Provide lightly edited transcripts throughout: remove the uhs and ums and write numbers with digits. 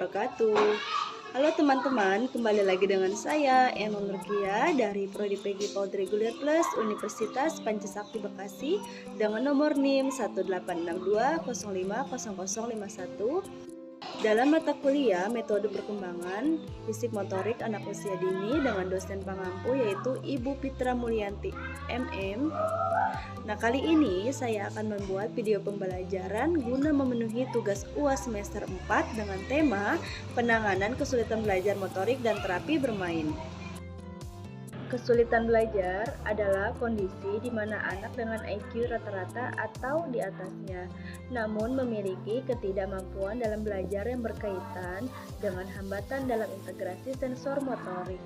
wabarakatuh. Halo teman-teman, kembali lagi dengan saya Ema Nurkia dari Prodi PG PAUD Reguler Plus Universitas Pancasakti Bekasi dengan nomor NIM 18620500051 dalam mata kuliah Metode Perkembangan Fisik Motorik Anak Usia Dini dengan dosen pengampu yaitu Ibu Fitra Mulyanti MM. Nah, kali ini saya akan membuat video pembelajaran guna memenuhi tugas UAS semester 4 dengan tema penanganan kesulitan belajar motorik dan terapi bermain. Kesulitan belajar adalah kondisi di mana anak dengan IQ rata-rata atau di atasnya, namun memiliki ketidakmampuan dalam belajar yang berkaitan dengan hambatan dalam integrasi sensor motorik.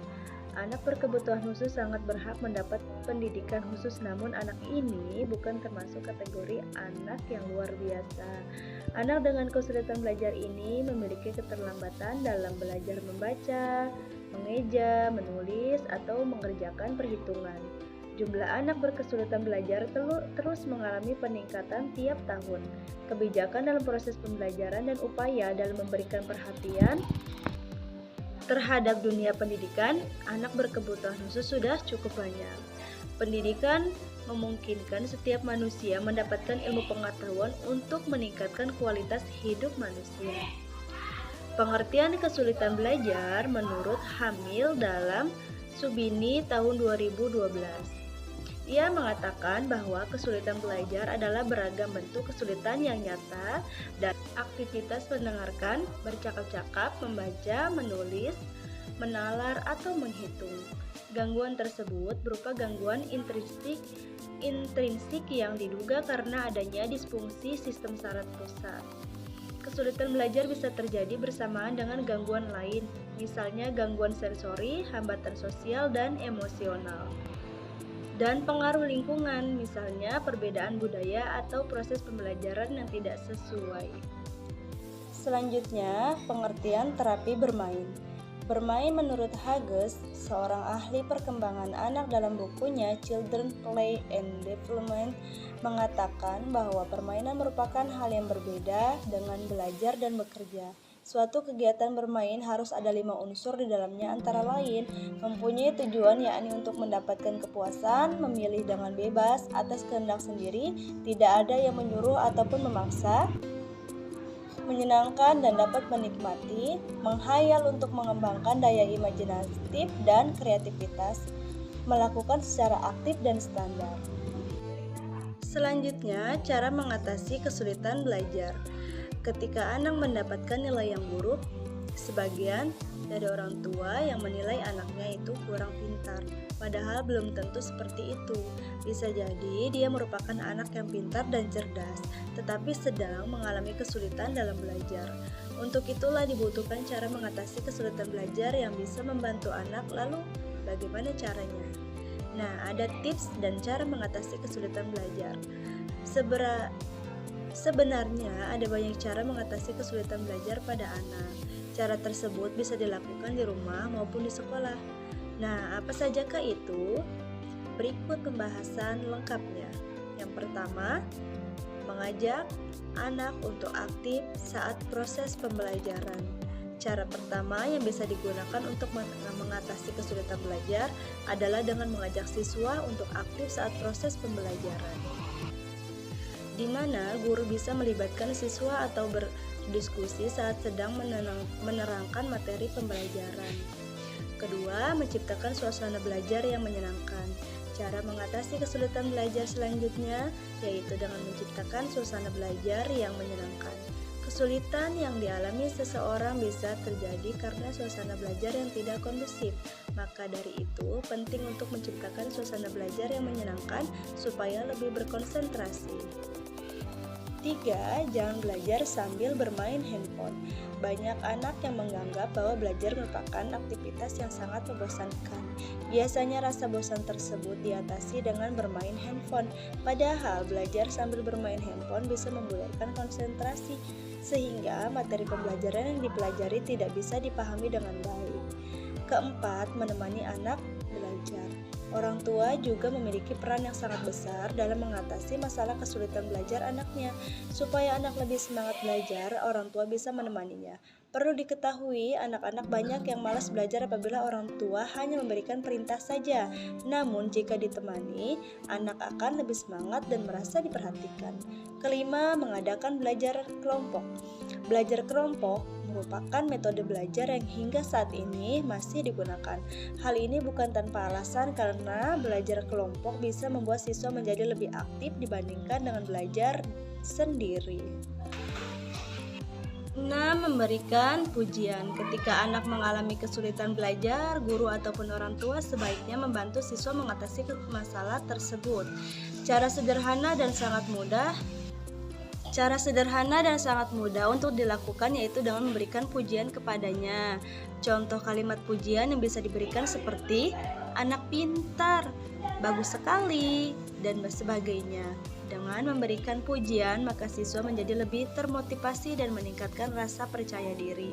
Anak berkebutuhan khusus sangat berhak mendapat pendidikan khusus, namun anak ini bukan termasuk kategori anak yang luar biasa. Anak dengan kesulitan belajar ini memiliki keterlambatan dalam belajar membaca, mengeja, menulis, atau mengerjakan perhitungan. Jumlah anak berkesulitan belajar terus mengalami peningkatan tiap tahun. Kebijakan dalam proses pembelajaran dan upaya dalam memberikan perhatian terhadap dunia pendidikan anak berkebutuhan khusus sudah cukup banyak. Pendidikan memungkinkan setiap manusia mendapatkan ilmu pengetahuan untuk meningkatkan kualitas hidup manusia. Pengertian kesulitan belajar menurut Hamil dalam Subini tahun 2012. Ia mengatakan bahwa kesulitan belajar adalah beragam bentuk kesulitan yang nyata dan aktivitas mendengarkan, bercakap-cakap, membaca, menulis, menalar, atau menghitung. Gangguan tersebut berupa gangguan intrinsik yang diduga karena adanya disfungsi sistem saraf pusat. Kesulitan belajar bisa terjadi bersamaan dengan gangguan lain, misalnya gangguan sensori, hambatan sosial dan emosional, dan pengaruh lingkungan, misalnya perbedaan budaya atau proses pembelajaran yang tidak sesuai. Selanjutnya, pengertian terapi bermain. Bermain menurut Hages, seorang ahli perkembangan anak dalam bukunya Children Play and Development, mengatakan bahwa permainan merupakan hal yang berbeda dengan belajar dan bekerja. Suatu kegiatan bermain harus ada 5 unsur di dalamnya, antara lain mempunyai tujuan, yakni untuk mendapatkan kepuasan, memilih dengan bebas atas kehendak sendiri, tidak ada yang menyuruh ataupun memaksa, menyenangkan dan dapat menikmati, menghayal untuk mengembangkan daya imajinatif dan kreativitas, melakukan secara aktif dan standar. Selanjutnya, cara mengatasi kesulitan belajar. Ketika anak mendapatkan nilai yang buruk, sebagian dari orang tua yang menilai anaknya itu kurang pintar, padahal belum tentu seperti itu. Bisa jadi dia merupakan anak yang pintar dan cerdas, tetapi sedang mengalami kesulitan dalam belajar. Untuk itulah dibutuhkan cara mengatasi kesulitan belajar yang bisa membantu anak. Lalu bagaimana caranya? Nah, ada tips dan cara mengatasi kesulitan belajar. Sebenarnya ada banyak cara mengatasi kesulitan belajar pada anak. Cara tersebut bisa dilakukan di rumah maupun di sekolah. Nah, apa sajakah itu? Berikut pembahasan lengkapnya. Yang pertama, mengajak anak untuk aktif saat proses pembelajaran. Cara pertama yang bisa digunakan untuk mengatasi kesulitan belajar adalah dengan mengajak siswa untuk aktif saat proses pembelajaran, di mana guru bisa melibatkan siswa atau berdiskusi saat sedang menerangkan materi pembelajaran. Kedua, menciptakan suasana belajar yang menyenangkan. Cara mengatasi kesulitan belajar selanjutnya yaitu dengan menciptakan suasana belajar yang menyenangkan. Kesulitan yang dialami seseorang bisa terjadi karena suasana belajar yang tidak kondusif. Maka dari itu, penting untuk menciptakan suasana belajar yang menyenangkan supaya lebih berkonsentrasi. 3. Jangan belajar sambil bermain handphone. Banyak anak yang menganggap bahwa belajar merupakan aktivitas yang sangat membosankan. Biasanya rasa bosan tersebut diatasi dengan bermain handphone. Padahal belajar sambil bermain handphone bisa membuyarkan konsentrasi, sehingga materi pembelajaran yang dipelajari tidak bisa dipahami dengan baik. Keempat, menemani anak belajar. Orang tua juga memiliki peran yang sangat besar dalam mengatasi masalah kesulitan belajar anaknya. Supaya anak lebih semangat belajar, orang tua bisa menemaninya. Perlu diketahui, anak-anak banyak yang malas belajar apabila orang tua hanya memberikan perintah saja. Namun, jika ditemani, anak akan lebih semangat dan merasa diperhatikan. Kelima, mengadakan belajar kelompok. Belajar kelompok merupakan metode belajar yang hingga saat ini masih digunakan. Hal ini bukan tanpa alasan karena belajar kelompok bisa membuat siswa menjadi lebih aktif dibandingkan dengan belajar sendiri. 6. Memberikan pujian. Ketika anak mengalami kesulitan belajar, guru ataupun orang tua sebaiknya membantu siswa mengatasi masalah tersebut. Cara sederhana dan sangat mudah untuk dilakukan yaitu dengan memberikan pujian kepadanya. Contoh kalimat pujian yang bisa diberikan seperti anak pintar, bagus sekali, dan sebagainya. Dengan memberikan pujian, maka siswa menjadi lebih termotivasi dan meningkatkan rasa percaya diri.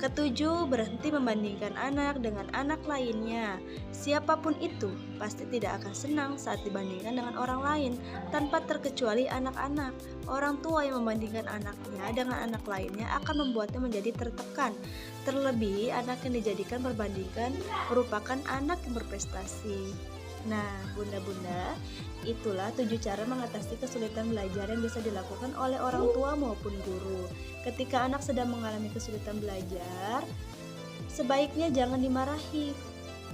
Ketujuh, berhenti membandingkan anak dengan anak lainnya. Siapapun itu pasti tidak akan senang saat dibandingkan dengan orang lain, tanpa terkecuali anak-anak. Orang tua yang membandingkan anaknya dengan anak lainnya akan membuatnya menjadi tertekan. Terlebih, anak yang dijadikan perbandingan merupakan anak yang berprestasi. Nah, bunda-bunda, itulah 7 cara mengatasi kesulitan belajar yang bisa dilakukan oleh orang tua maupun guru. Ketika anak sedang mengalami kesulitan belajar, sebaiknya jangan dimarahi.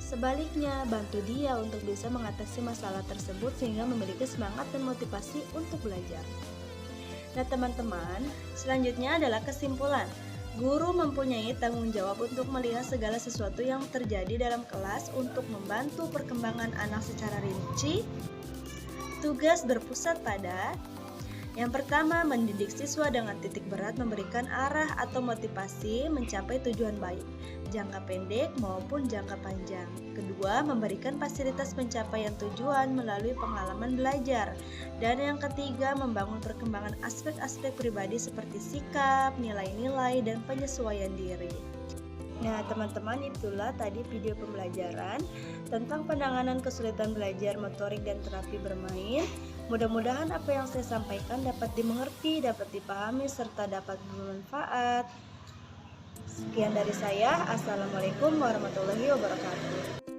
Sebaliknya, bantu dia untuk bisa mengatasi masalah tersebut sehingga memiliki semangat dan motivasi untuk belajar. Nah, teman-teman, selanjutnya adalah kesimpulan. Guru mempunyai tanggung jawab untuk melihat segala sesuatu yang terjadi dalam kelas untuk membantu perkembangan anak secara rinci. Tugas berpusat pada yang pertama, mendidik siswa dengan titik berat, memberikan arah atau motivasi mencapai tujuan baik, jangka pendek maupun jangka panjang. Kedua, memberikan fasilitas pencapaian tujuan melalui pengalaman belajar. Dan yang ketiga, membangun perkembangan aspek-aspek pribadi seperti sikap, nilai-nilai, dan penyesuaian diri. Nah, teman-teman, itulah tadi video pembelajaran tentang penanganan kesulitan belajar motorik dan terapi bermain. Mudah-mudahan apa yang saya sampaikan dapat dimengerti, dapat dipahami, serta dapat bermanfaat. Sekian dari saya. Assalamualaikum warahmatullahi wabarakatuh.